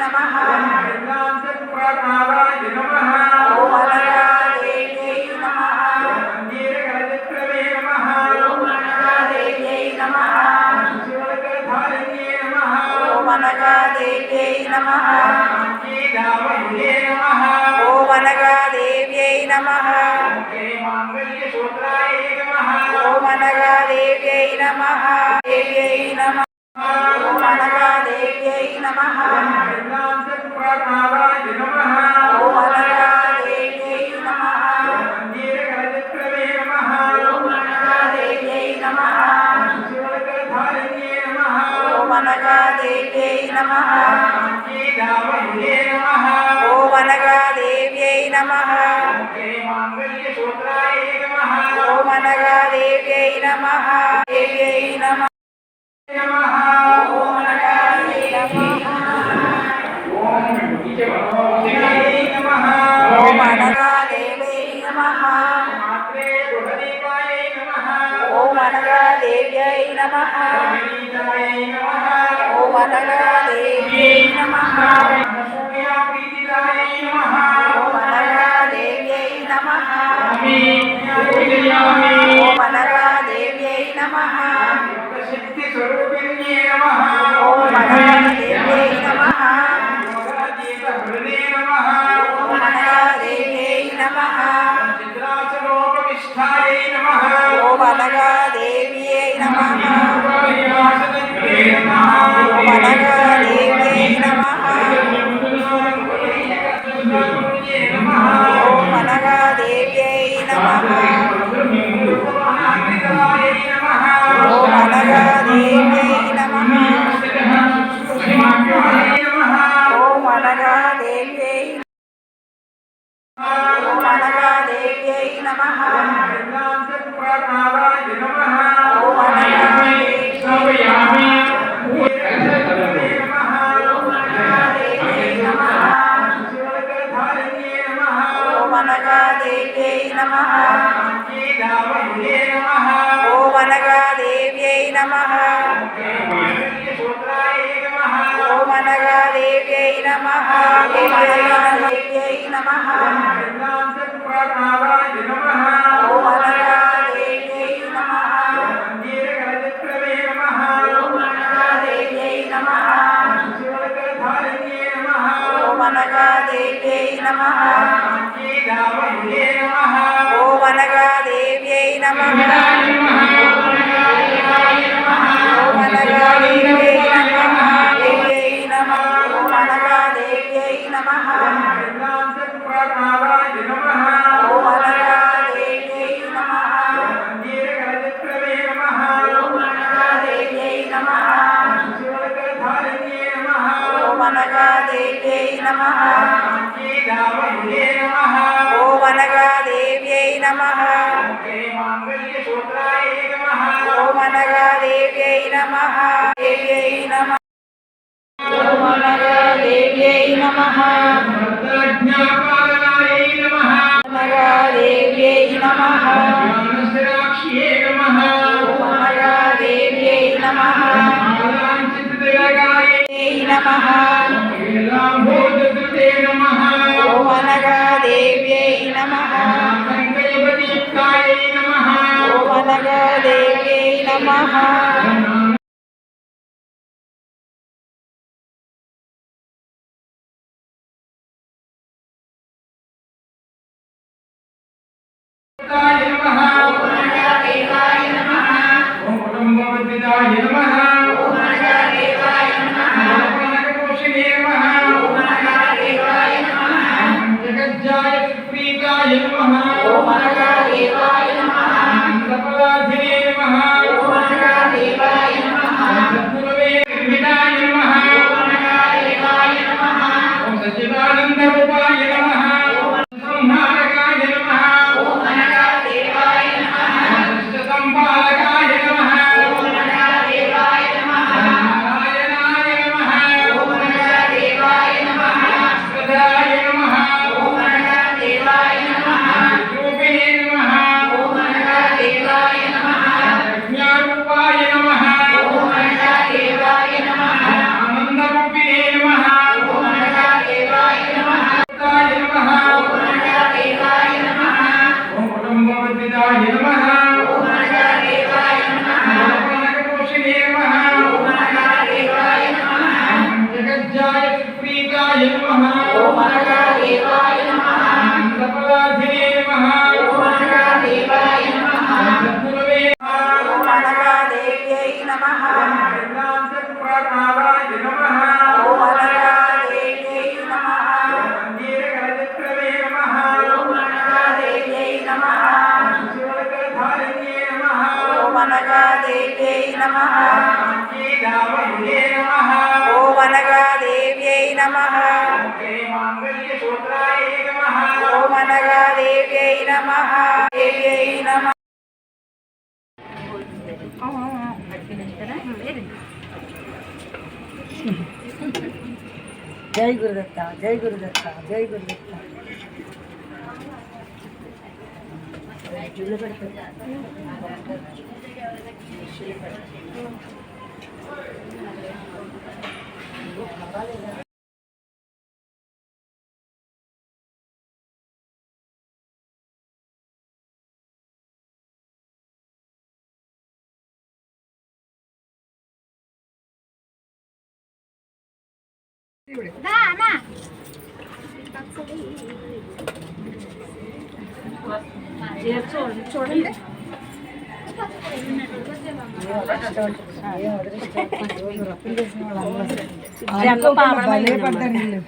नमः वेदान्तप्रकाराय नमः ओम अनगादेव्यै नमः नीलकलचित्रमे नमः ओम अनगादेव्यै नमः शिवकधारिण्ये नमः ओम अनगादेव्यै नमः नीलावल्ये नमः ओम अनगादेव्यै नमः माङ्गल्यसूत्राय नमः ओम अनगादेव्यै नमः देव्यै नमः ओम अनगादेव्यै नमः वेदान्तप्रकाराय नमः ओम अनगादेव्यै नमः नीलकलचित्रमे नमः ओम अनगादेव्यै नमः शिवकधारिण्ये नमः ओम अनगादेव्यै नमः नीलावल्ये नमः ओम अनगादेव्यै नमः माङ्गल्यसूत्राय नमः ओम अनगादेव्यै नमः देव्यै नमः नमः ओम अनगादेव्यै नमः ओम अनगादेव्यै नमः मात्रे गृहदीपाय नमः ओम अनगादेव्यै नमः ओम अनगादेव्यै नमः सूर्याप्रीतिदाय नमः ओम अनगादेव्यै नमः ओम अनगादेव्यै नमः शक्तिस्वरूपिण्ये नमः ओम अनगादेव्यै नमः योगातीतहृदे नमः ओम अनगादेव्यै नमः चित्राचलोपविष्ठाय नमः ओम अनगादेव्यै नमः विनाशनत्रे नमः ओम अनगादेव्यै नमः ओम अनगादेव्यै नमः ओम अनगादेव्यै नमः ओम अनगादेव्यै ओम अनगादेव्यै नमः वेदान्तप्रकाराय नमः ओम अनगादेव्यै शिवकधारिण्ये नमः ओम अनगादेव्यै नमः नीलावल्ये नमः ओम अनगादेव्यै नमः माङ्गल्यसूत्राय नमः ओम अनगादेव्यै नमः ओम अनगादेव्यै नमः वेदान्तप्रकाराय नमः ओम अनगादेव्यै नमः नीलकलचित्रमे नमः ओम अनगादेव्यै नमः शिवकधारिण्ये नमः ओम अनगादेव्यै नमः नीलावल्ये नमः ओम अनगादेव्यै नमः ओम अनगादेव्यै नमः देव्यै नमः ओम अनगादेव्यै नमः वेदान्तप्रकाराय नमः ओम अनगादेव्यै नमः नीलकलचित्रमे नमः ओम अनगादेव्यै नमः शिवकधारिण्ये नमः ओम अनगादेव्यै नमः नीलावल्ये नमः ओम अनगादेव्यै नमः माङ्गल्यसूत्राय नमः ओम अनगादेव्यै नमः देव्यै नमः ओम अनगादेव्यै नमः ज्ञापालनाय नमः अनगादेव्यै नमः ज्ञानस्राक्ष्ये नमः ओम अनगादेव्यै नमः मालाञ्चितदलगाय नमः वेलाम्भोजकृते नमः ओम अनगादेव्यै नमः सङ्कल्पदीप्ताय नमः ओम अनगादेव्यै नमः नमः ओम अनगादेवाय नमः ओम कुटुम्बवर्धिताय नमः ओम अनगादेवाय नमः लोकनायकपोषिणे नमः ओम अनगादेवाय नमः जगज्जाय सुप्रीताय नमः ओम अनगादेवाय नमः सफलाधिने नमः ओम अनगादेवाय नमः सद्गुरवे निर्मिताय नमः ओम अनगादेवाय नमः ओम सच्चिदानन्दरूपाय नमः संहारकाय नमः ओम अनगादेवाय नमः संपालकाय नमः ओम अनगादेवाय नमः नारायणाय नमः ओम अनगादेवाय नमः सदाय नमः ओम अनगादेवाय नमः रूपिणे नमः ओम अनगादेवाय नमः నమః ఓం అనగాదేవాయ నమః మంత్రపదాధినే నమః ఓం అనగాదేవాయ నమః సద్గురవే నమః ఓం అనగాదేవ్యై నమః వేదాంతప్రకారాయ నమః ఓం అనగాదేవ్యై నమః మందిరగణచిత్రవే నమః ఓం అనగాదేవ్యై నమః శివకరధారిణ్యే నమః ఓం అనగాదేవ్యై నమః మంగళావహే నమః ఓం అనగాదేవ్యై నమః మంగళసూత్రాయ నమః ఓం అనగాదేవ్యై నమః దేవ్యై నమః జై గురుదత్త జై గురుదత్త జై గురుదత్త చూడండి భలే పడ్డారు వీళ్ళు.